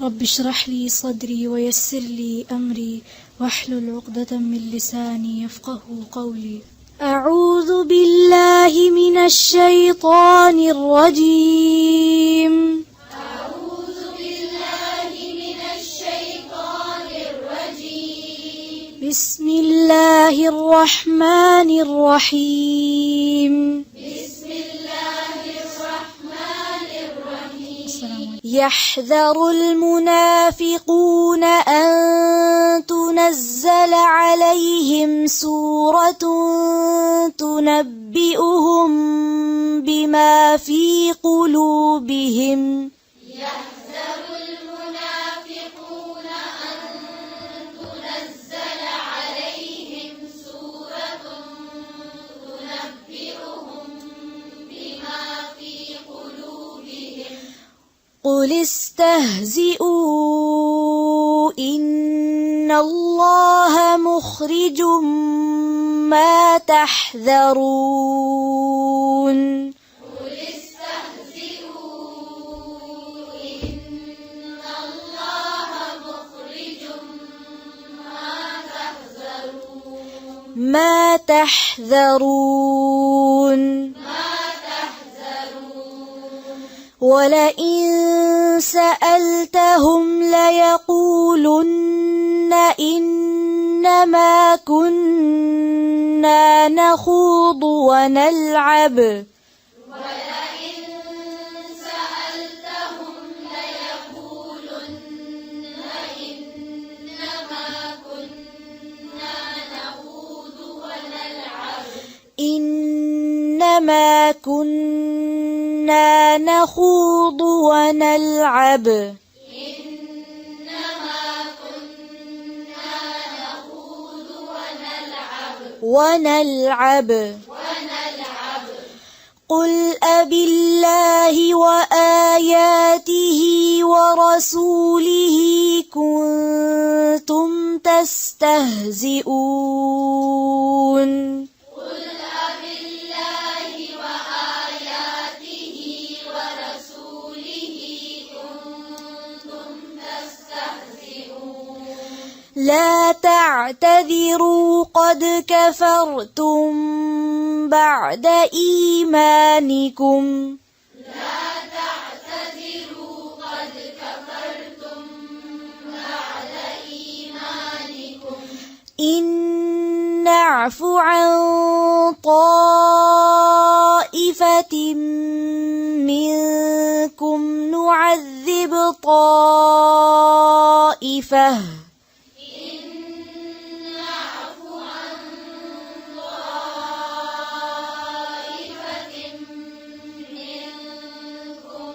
رب اشرح لي صدري ويسر لي أمري واحلل عقدة من لساني يفقه قولي. أعوذ بالله من الشيطان الرجيم. أعوذ بالله من الشيطان الرجيم. بسم الله الرحمن الرحيم. بسم الله الرحمن الرحيم. يحذر المنافقون أن تنزل عليهم سورة تنبئهم بما في قلوبهم. يحذر المنافقون أن تنزل عليهم سورة تنبئهم بما في قلوبهم. قل استهزئوا إن الله مخرج ما تحذرون. قل استهزئوا إن الله مخرج ما تحذرون. ولئن سألتهم ليقولن إنما كنا نخوض ونلعب. ولئن سألتهم ليقولن إنما كنا نخوض ونلعب. إنما كنا نخوض ونلعب. إنما كنا نخوض ونلعب. قل أبالله وآياته ورسوله كنتم تستهزئون. قل أبالله وآياته ورسوله كنتم تستهزئون. لا تعتذروا قد كفرتم بعد إيمانكم. لا تعتذروا قد كفرتم بعد إيمانكم. إن نعف عن طائفة منكم نعذب طائفة. إن نعف عن طائفة منكم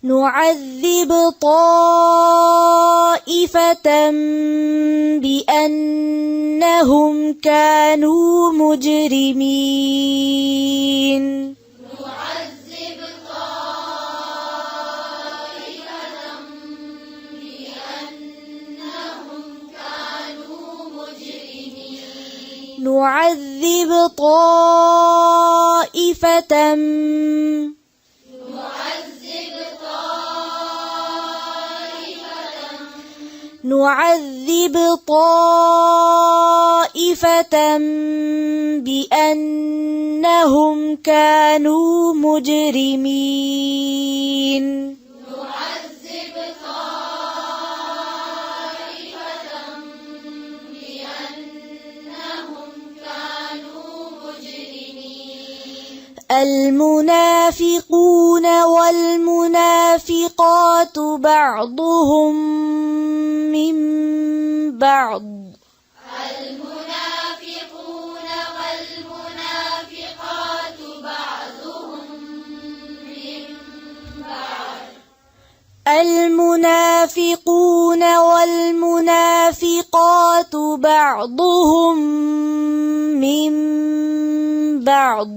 نعذب طائفة بأنهم كانوا مجرمين. نعذب طائفة بأنهم كانوا مجرمين. نعذب طائفة بأنهم كانوا مجرمين. نعذب طائفة بأنهم كانوا مجرمين. المنافقون والمنافقات بعضهم من بعض. المنافقون والمنافقات بعضهم من بعض. المنافقون والمنافقات بعضهم من بعض.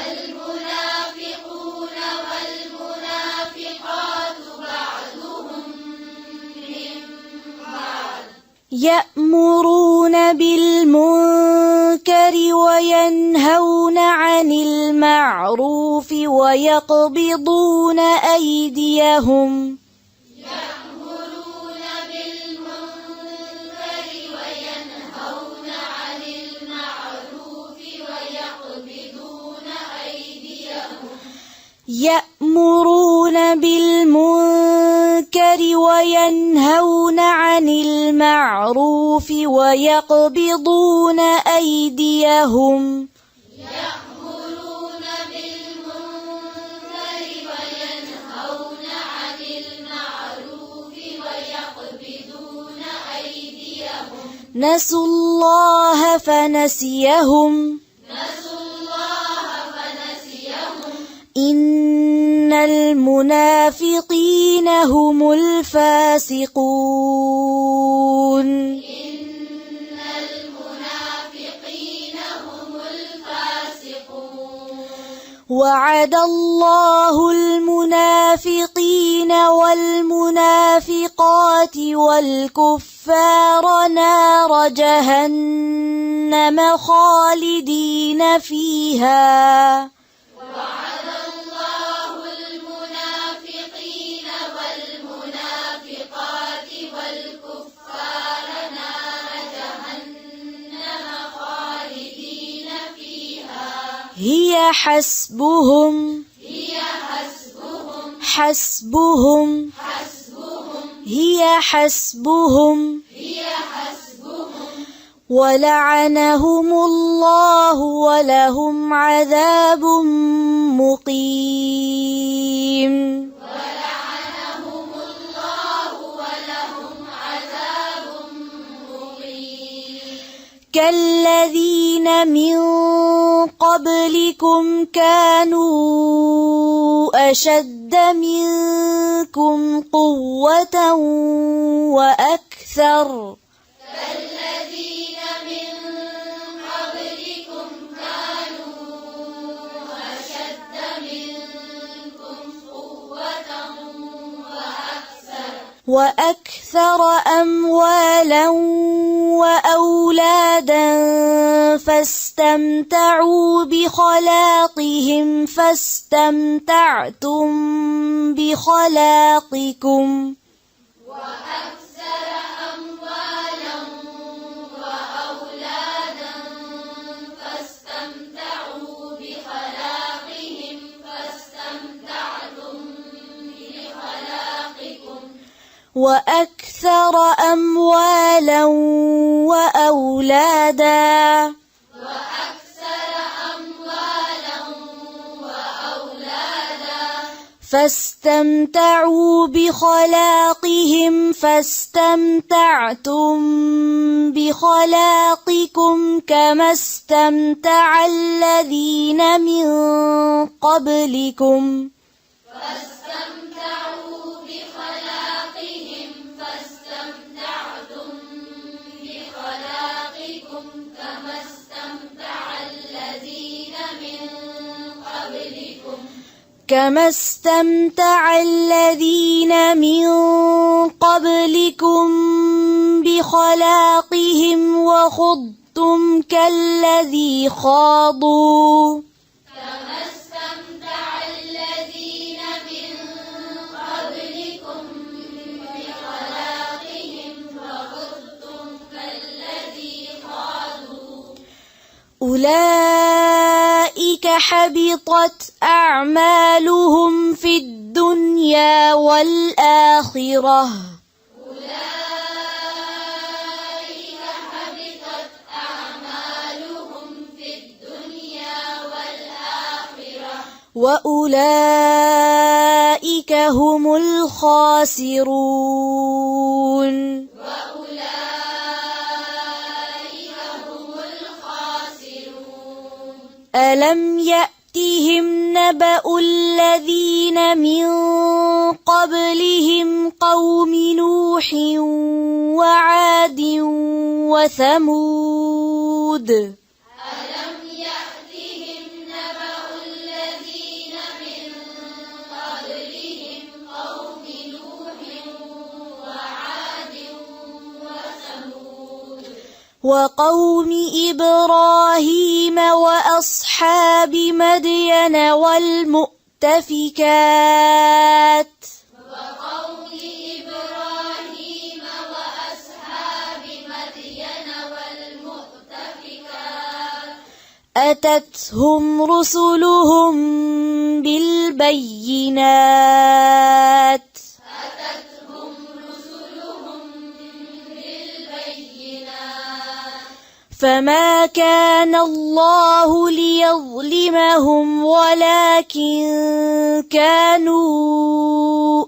المنافقون والمنافقات بعضهم من بعض. يأمرون بالمنكر وينهون عن المعروف ويقبضون أيديهم يأمرون بالمنكر وينهون عن المعروف ويقبضون أيديهم يأمرون بالمنكر وينهون عن المعروف ويقبضون أيديهم يأمرون بالمنكر وينهون عن المعروف ويقبضون أيديهم نسوا الله فنسيهم نسوا الله فنسيهم إن المنافقين هم الفاسقون إن المنافقين هم الفاسقون وعد الله المنافقين والمنافقات والكفار نار جهنم خالدين فيها وعد الله المنافقين والمنافقات والكفار نار جهنم خالدين فيها هي حسبهم هي حسبهم حسبهم هي حسبهم هي حسبهم ولعنهم الله ولهم عذاب مقيم ولعنهم الله ولهم عذاب مقيم كالذين من قبلكم كانوا أشد منكم قوة وأكثر الذين من قبلكم كانوا أشد منكم قوة وأكثر أموالا وأولادا فاستمتعوا بخلاقهم فاستمتعتم بخلاقكم وأكثر أموالا وأولادا فاستمتعوا بخلاقهم فاستمتعتم بخلاقكم وأكثر أموالا وأولادا وأكثر أموالا وأولادا فاستمتعوا بخلاقهم فاستمتعتم بخلاقكم كما استمتع الذين من قبلكم فاستمتعوا بخلاقهم فاستمتعتم بخلاقكم كما استمتع الذين من قبلكم بخلاقهم وخضتم كالذي خاضوا كما استمتع الذين من قبلكم بخلاقهم وخضتم كالذي خاضوا أولئك حبطت أعمالهم في الدنيا والآخرة أولئك حبطت أعمالهم في الدنيا والآخرة وأولئك هم الخاسرون وأولئك هم الخاسرون ألم يأتهم نبأ الذين من قبلهم قوم نوح وعاد وثمود ألم يأتهم نبأ الذين من قبلهم قوم نوح وعاد وثمود وقوم إبراهيم وأصحاب مدين والمؤمنين والمؤتفكات وقوم إبراهيم وأصحاب مدين والمؤتفكات أتتهم رسلهم بالبينات فما كان الله ليظلمهم ولكن كانوا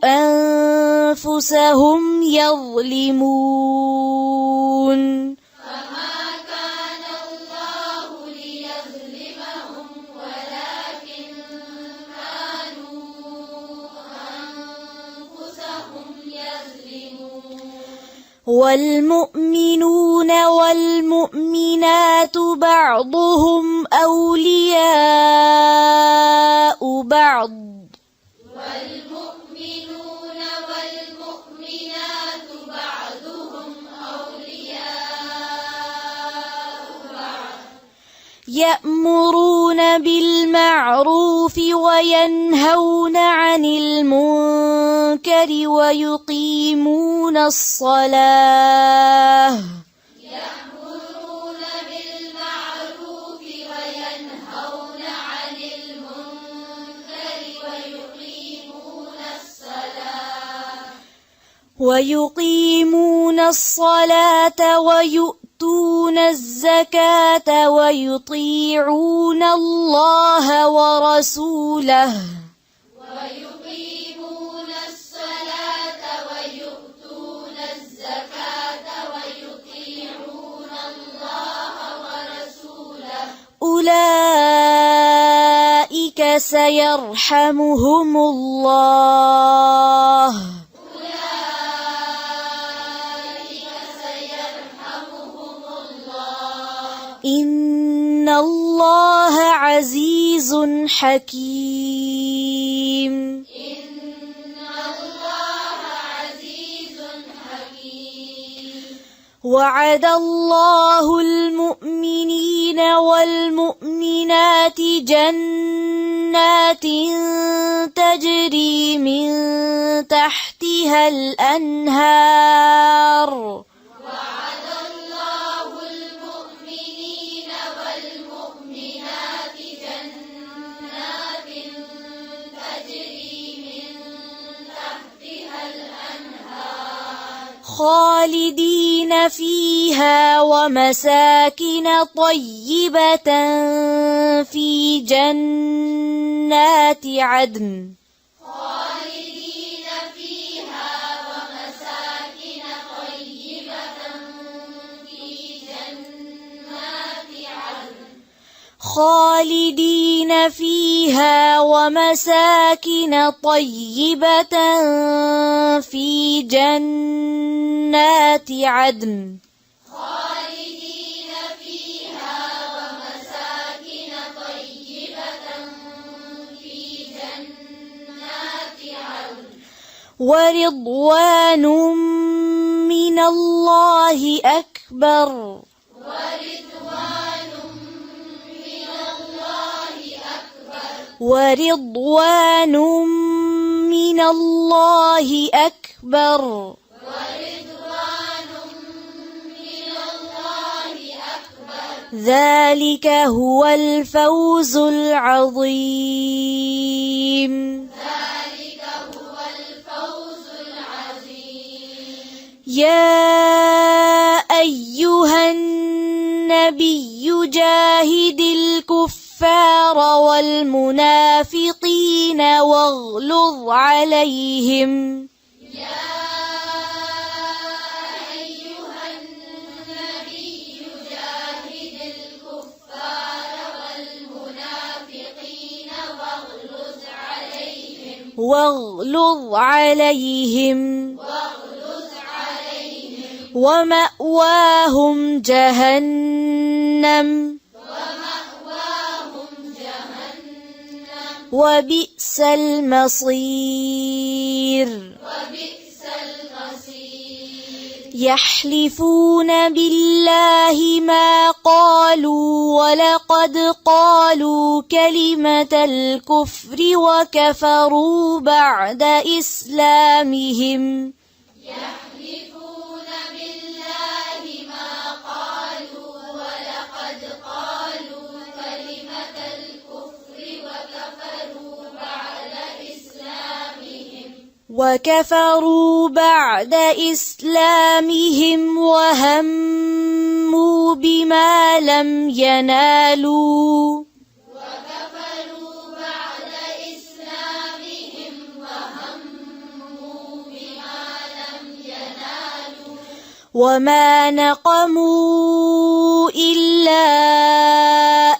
أنفسهم يظلمون فما كان الله ليظلمهم ولكن كانوا أنفسهم يظلمون والمؤمنون والمؤمنات بعضهم أولياء بعض والمؤمنون والمؤمنات بعضهم أولياء بعض يأمرون بالمعروف وينهون عن المنكر ويقيمون الصلاة يأمرون بالمعروف وينهون عن المنكر ويقيمون الصلاة ويؤتون الزكاة ويطيعون الله ورسوله ويقيمون الصلاة ويؤتون الزكاة ويطيعون الله ورسوله أولئك سيرحمهم الله إن الله عزيز حكيم إن الله عزيز حكيم وعد الله المؤمنين والمؤمنات جنات تجري من تحتها الأنهار وعد الله المؤمنين والمؤمنات جنات تجري من تحتها الأنهار خالدين فيها ومساكن طيبة في جنات عدن خالدين فيها ومساكن طيبة في جنات عدن خالدين فيها ومساكن طيبة في جنات عدن خالدين فيها ومساكن طيبة في جنات عدن ورضوان من الله أكبر ورضوان من الله أكبر ذلك هو الفوز العظيم يا أيها النبي جاهد الكفار والمنافقين واغلظ عليهم واغلظ عليهم ومأواهم جهنم وبئس المصير يحلفون بالله ما قالوا ولقد قالوا كلمة الكفر وكفروا بعد إسلامهم يحلفون بالله ما قالوا ولقد قالوا كلمة الكفر وكفروا بعد إسلامهم وهموا بما لم ينالوا وما نقموا إلا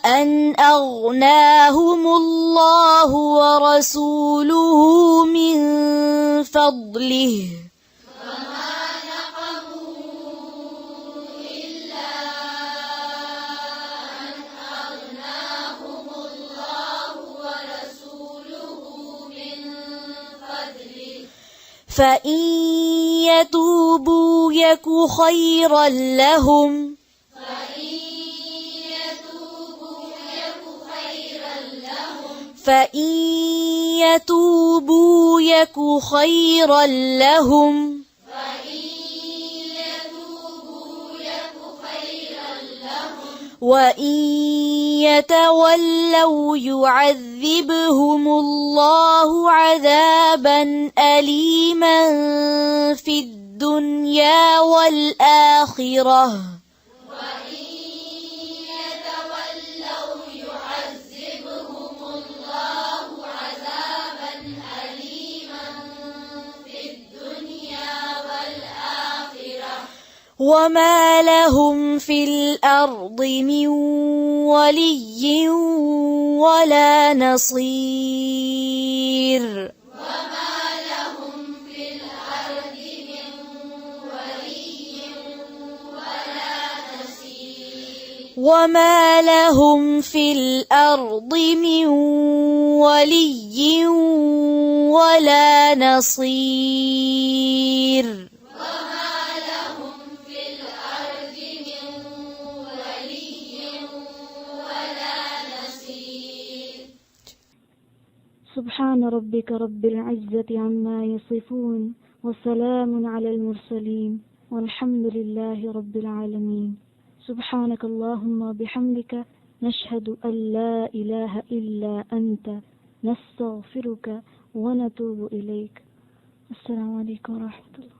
أن أغناهم الله ورسوله من فضله فإن يتوبوا يك خيرا لهم فإن يتوبوا يك خيرا لهم وإن يتولوا يعذبهم الله عذابا أليما في الدنيا والآخرة وما لهم في الأرض من ولي ولا نصير وما لهم في الأرض من ولي ولا نصير سبحان ربك رب العزة عما يصفون وسلام على المرسلين والحمد لله رب العالمين. سبحانك اللهم وبحمدك نشهد أن لا إله إلا أنت نستغفرك ونتوب إليك. السلام عليكم ورحمة الله.